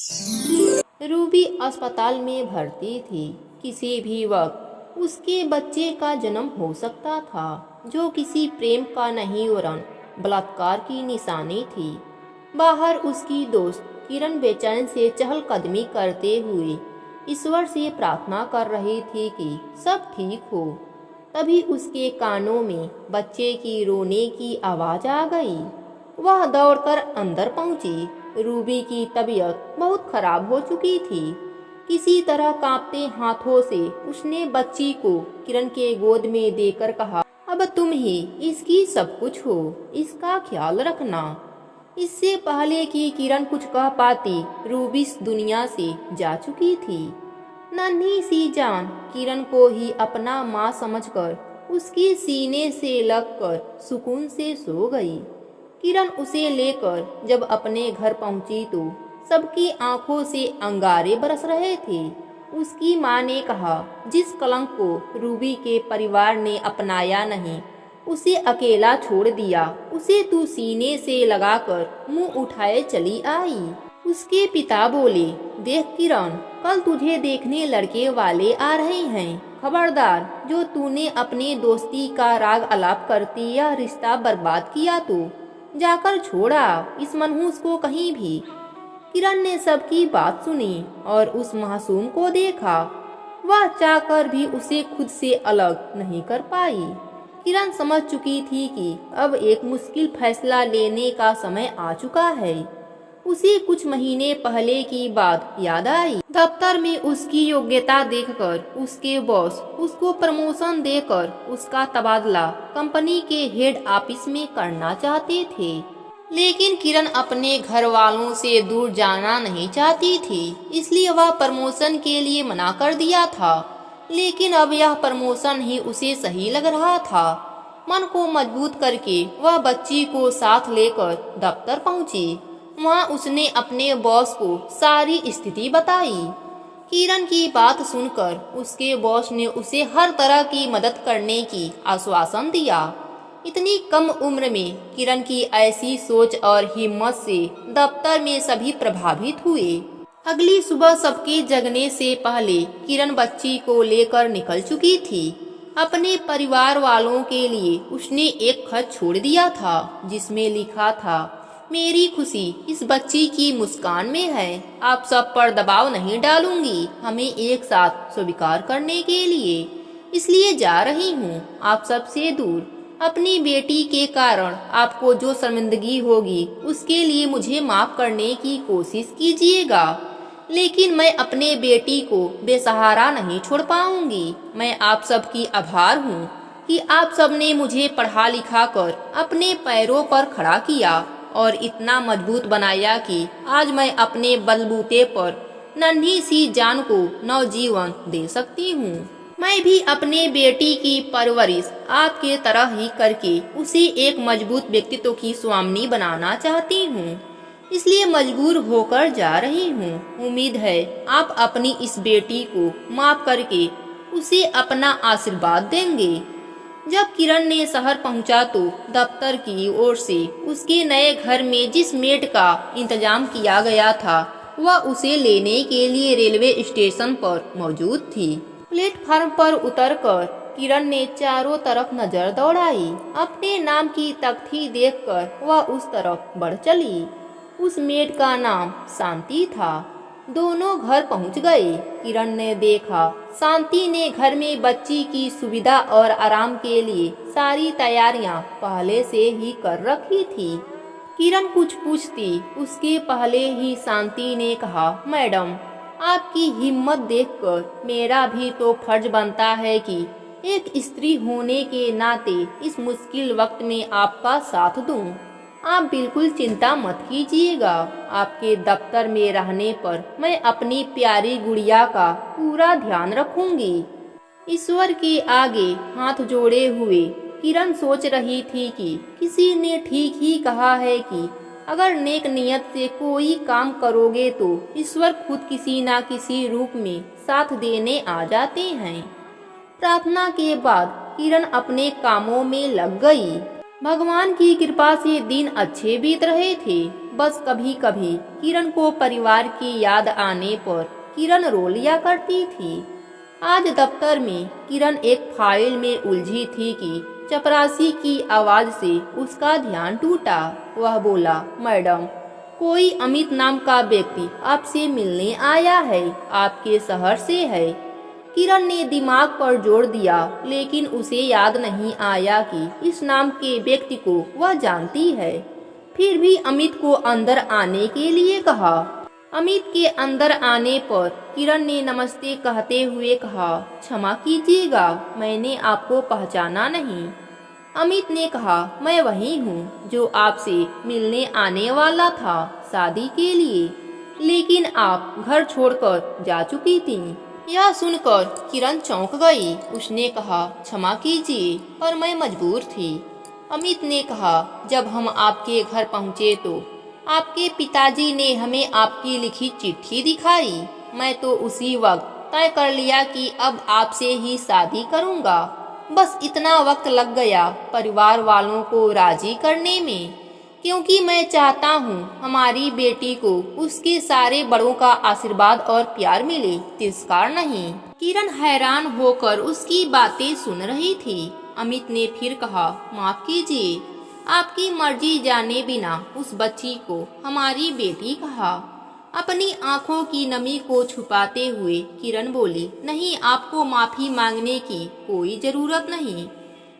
Ruby अस्पताल में भर्ती थी। किसी भी वक्त उसके बच्चे का जन्म हो सकता था, जो किसी प्रेम का नहीं वरन बलात्कार की निशानी थी। बाहर उसकी दोस्त किरण बेचैन से चहलकदमी करते हुए ईश्वर से प्रार्थना कर रही थी कि सब ठीक हो। तभी उसके कानों में बच्चे की रोने की आवाज़ आ गई। वह दौड़कर अंदर पहुंची। रूबी की तबीयत बहुत खराब हो चुकी थी। किसी तरह कांपते हाथों से उसने बच्ची को किरण के गोद में देकर कहा, अब तुम ही इसकी सब कुछ हो, इसका ख्याल रखना। इससे पहले कि किरण कुछ कह पाती, रूबी इस दुनिया से जा चुकी थी। नन्ही सी जान किरण को ही अपना माँ समझकर उसके सीने से लगकर सुकून से सो गई। किरण उसे लेकर जब अपने घर पहुंची तो सबकी आंखों से अंगारे बरस रहे थे। उसकी माँ ने कहा, जिस कलंक को रूबी के परिवार ने अपनाया नहीं, उसे अकेला छोड़ दिया, उसे तू सीने से लगाकर मुंह उठाए चली आई। उसके पिता बोले, देख किरण, कल तुझे देखने लड़के वाले आ रहे हैं। खबरदार, जो तूने अपने दोस्ती का राग अलाप करती यह रिश्ता बर्बाद किया तो जाकर छोड़ा इस मनहूस को कहीं भी। किरण ने सबकी बात सुनी और उस मासूम को देखा। वह चाहकर भी उसे खुद से अलग नहीं कर पाई। किरण समझ चुकी थी कि अब एक मुश्किल फैसला लेने का समय आ चुका है। उसे कुछ महीने पहले की बात याद आई। दफ्तर में उसकी योग्यता देखकर उसके बॉस उसको प्रमोशन देकर उसका तबादला कंपनी के हेड ऑफिस में करना चाहते थे। लेकिन किरण अपने घर वालों से दूर जाना नहीं चाहती थी, इसलिए वह प्रमोशन के लिए मना कर दिया था। लेकिन अब यह प्रमोशन ही उसे सही लग रहा था। मन को मजबूत करके वह बच्ची को साथ लेकर दफ्तर पहुंची। वहां उसने अपने बॉस को सारी स्थिति बताई। किरण की बात सुनकर उसके बॉस ने उसे हर तरह की मदद करने की आश्वासन दिया। इतनी कम उम्र में किरण की ऐसी सोच और हिम्मत से दफ्तर में सभी प्रभावित हुए। अगली सुबह सबके जगने से पहले किरण बच्ची को लेकर निकल चुकी थी। अपने परिवार वालों के लिए उसने एक खत छोड़ दिया था, जिसमें लिखा था, मेरी खुशी इस बच्ची की मुस्कान में है। आप सब पर दबाव नहीं डालूंगी, हमें एक साथ स्वीकार करने के लिए इसलिए जा रही हूँ आप सबसे दूर। अपनी बेटी के कारण आपको जो शर्मिंदगी होगी उसके लिए मुझे माफ करने की कोशिश कीजिएगा, लेकिन मैं अपने बेटी को बेसहारा नहीं छोड़ पाऊंगी। मैं आप सबकी आभार हूँ कि आप सबने मुझे पढ़ा लिखा कर अपने पैरों पर खड़ा किया और इतना मजबूत बनाया कि आज मैं अपने बलबूते पर नन्ही सी जान को नवजीवन दे सकती हूँ। मैं भी अपने बेटी की परवरिश आपके तरह ही करके उसे एक मजबूत व्यक्तित्व की स्वामिनी बनाना चाहती हूँ, इसलिए मजबूर होकर जा रही हूँ। उम्मीद है आप अपनी इस बेटी को माफ करके उसे अपना आशीर्वाद देंगे। जब किरण ने शहर पहुंचा तो दफ्तर की ओर से उसके नए घर में जिस मेड का इंतजाम किया गया था, वह उसे लेने के लिए रेलवे स्टेशन पर मौजूद थी। प्लेटफार्म पर उतरकर किरण ने चारों तरफ नजर दौड़ाई। अपने नाम की तख्ती देखकर वह उस तरफ बढ़ चली। उस मेड का नाम शांति था। दोनों घर पहुंच गए। किरण ने देखा शांति ने घर में बच्ची की सुविधा और आराम के लिए सारी तैयारियां पहले से ही कर रखी थी। किरण कुछ पूछती उसके पहले ही शांति ने कहा, मैडम, आपकी हिम्मत देखकर मेरा भी तो फर्ज बनता है कि एक स्त्री होने के नाते इस मुश्किल वक्त में आपका साथ दूं। आप बिल्कुल चिंता मत कीजिएगा। आपके दफ्तर में रहने पर मैं अपनी प्यारी गुड़िया का पूरा ध्यान रखूंगी। ईश्वर के आगे हाथ जोड़े हुए किरण सोच रही थी कि किसी ने ठीक ही कहा है कि अगर नेक नियत से कोई काम करोगे तो ईश्वर खुद किसी न किसी रूप में साथ देने आ जाते हैं। प्रार्थना के बाद किरण अपने कामों में लग गई। भगवान की कृपा से दिन अच्छे बीत रहे थे। बस कभी कभी किरण को परिवार की याद आने पर किरण रो लिया करती थी। आज दफ्तर में किरण एक फाइल में उलझी थी कि चपरासी की आवाज से उसका ध्यान टूटा। वह बोला, मैडम, कोई अमित नाम का व्यक्ति आपसे मिलने आया है, आपके शहर से है। किरण ने दिमाग पर जोर दिया, लेकिन उसे याद नहीं आया कि इस नाम के व्यक्ति को वह जानती है। फिर भी अमित को अंदर आने के लिए कहा। अमित के अंदर आने पर किरण ने नमस्ते कहते हुए कहा, क्षमा कीजिएगा, मैंने आपको पहचाना नहीं। अमित ने कहा, मैं वही हूँ जो आपसे मिलने आने वाला था शादी के लिए, लेकिन आप घर छोड़कर जा चुकी थी। यह सुनकर किरण चौंक गई। उसने कहा, क्षमा कीजिए, पर मैं मजबूर थी। अमित ने कहा, जब हम आपके घर पहुँचे तो आपके पिताजी ने हमें आपकी लिखी चिट्ठी दिखाई। मैं तो उसी वक्त तय कर लिया कि अब आपसे ही शादी करूँगा। बस इतना वक्त लग गया परिवार वालों को राजी करने में, क्योंकि मैं चाहता हूँ हमारी बेटी को उसके सारे बड़ों का आशीर्वाद और प्यार मिले, तिरस्कार नहीं। किरण हैरान होकर उसकी बातें सुन रही थी। अमित ने फिर कहा, माफ कीजिए, आपकी मर्जी जाने बिना उस बच्ची को हमारी बेटी कहा। अपनी आंखों की नमी को छुपाते हुए किरण बोली, नहीं, आपको माफी मांगने की कोई जरूरत नहीं।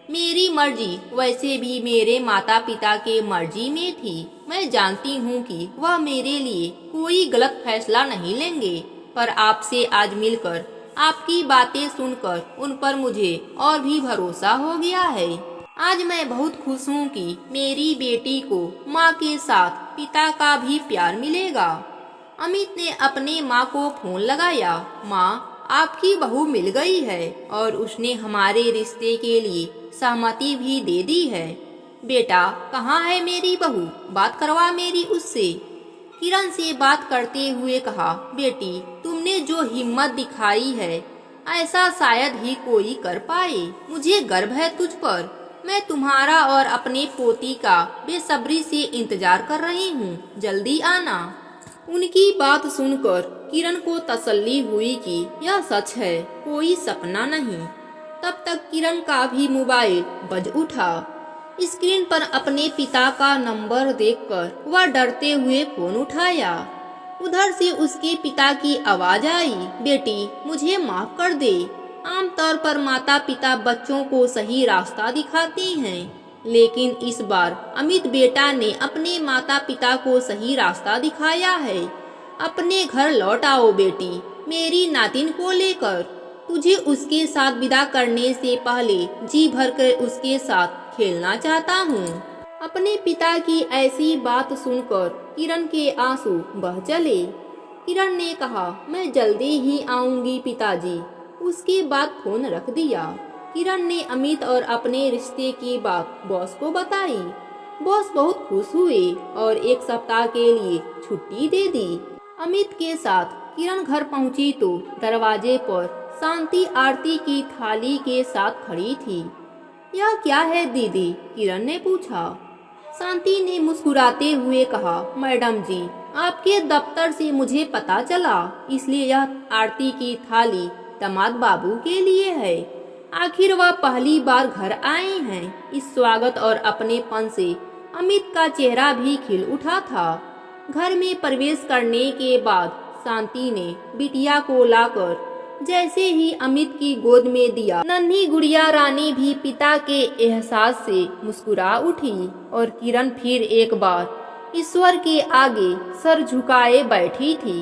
मेरी मर्जी वैसे भी मेरे माता पिता के मर्जी में थी। मैं जानती हूँ कि वह मेरे लिए कोई गलत फैसला नहीं लेंगे, पर आपसे आज मिलकर, आपकी बातें सुनकर उन पर मुझे और भी भरोसा हो गया है। आज मैं बहुत खुश हूँ कि मेरी बेटी को माँ के साथ पिता का भी प्यार मिलेगा। अमित ने अपने माँ को फोन लगाया। माँ, आपकी बहू मिल गई है और उसने हमारे रिश्ते के लिए सहमति भी दे दी है। बेटा, कहाँ है मेरी बहू? बात करवा मेरी उससे। किरण से बात करते हुए कहा, बेटी, तुमने जो हिम्मत दिखाई है ऐसा शायद ही कोई कर पाए। मुझे गर्व है तुझ पर। मैं तुम्हारा और अपने पोती का बेसब्री से इंतजार कर रही हूँ, जल्दी आना। उनकी बात सुनकर किरण को तसल्ली हुई कि यह सच है, कोई सपना नहीं। तब तक किरण का भी मोबाइल बज उठा। स्क्रीन पर अपने पिता का नंबर देखकर वह डरते हुए फोन उठाया। उधर से उसके पिता की आवाज आई, बेटी, मुझे माफ कर दे। आमतौर पर माता पिता बच्चों को सही रास्ता दिखाते हैं, लेकिन इस बार अमित बेटा ने अपने माता पिता को सही रास्ता दिखाया है। अपने घर लौट आओ बेटी, मेरी नातिन को लेकर। तुझे उसके साथ विदा करने से पहले जी भरकर उसके साथ खेलना चाहता हूँ। अपने पिता की ऐसी बात सुनकर किरण के आंसू बह चले। किरण ने कहा, मैं जल्दी ही आऊंगी पिताजी। उसके बाद फोन रख दिया। किरण ने अमित और अपने रिश्ते की बात बॉस को बताई। बॉस बहुत खुश हुए और एक सप्ताह के लिए छुट्टी दे दी। अमित के साथ किरण घर पहुंची तो दरवाजे पर शांति आरती की थाली के साथ खड़ी थी। यह क्या है दीदी? किरण ने पूछा। शांति ने मुस्कुराते हुए कहा, मैडम जी, आपके दफ्तर से मुझे पता चला, इसलिए यह आरती की थाली दामाद बाबू के लिए है। आखिर वह पहली बार घर आए हैं। इस स्वागत और अपनेपन से अमित का चेहरा भी खिल उठा था। घर में प्रवेश करने के बाद शांति ने बिटिया को लाकर जैसे ही अमित की गोद में दिया, नन्ही गुड़िया रानी भी पिता के एहसास से मुस्कुरा उठी और किरण फिर एक बार ईश्वर के आगे सर झुकाए बैठी थी।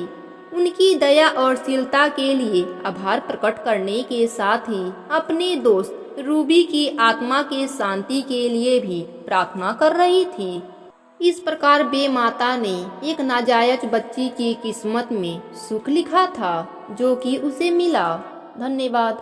उनकी दया और शीलता के लिए आभार प्रकट करने के साथ ही अपने दोस्त रूबी की आत्मा के शांति के लिए भी प्रार्थना कर रही थी। इस प्रकार बेमाता ने एक नाजायज बच्ची की किस्मत में सुख लिखा था, जो कि उसे मिला। धन्यवाद।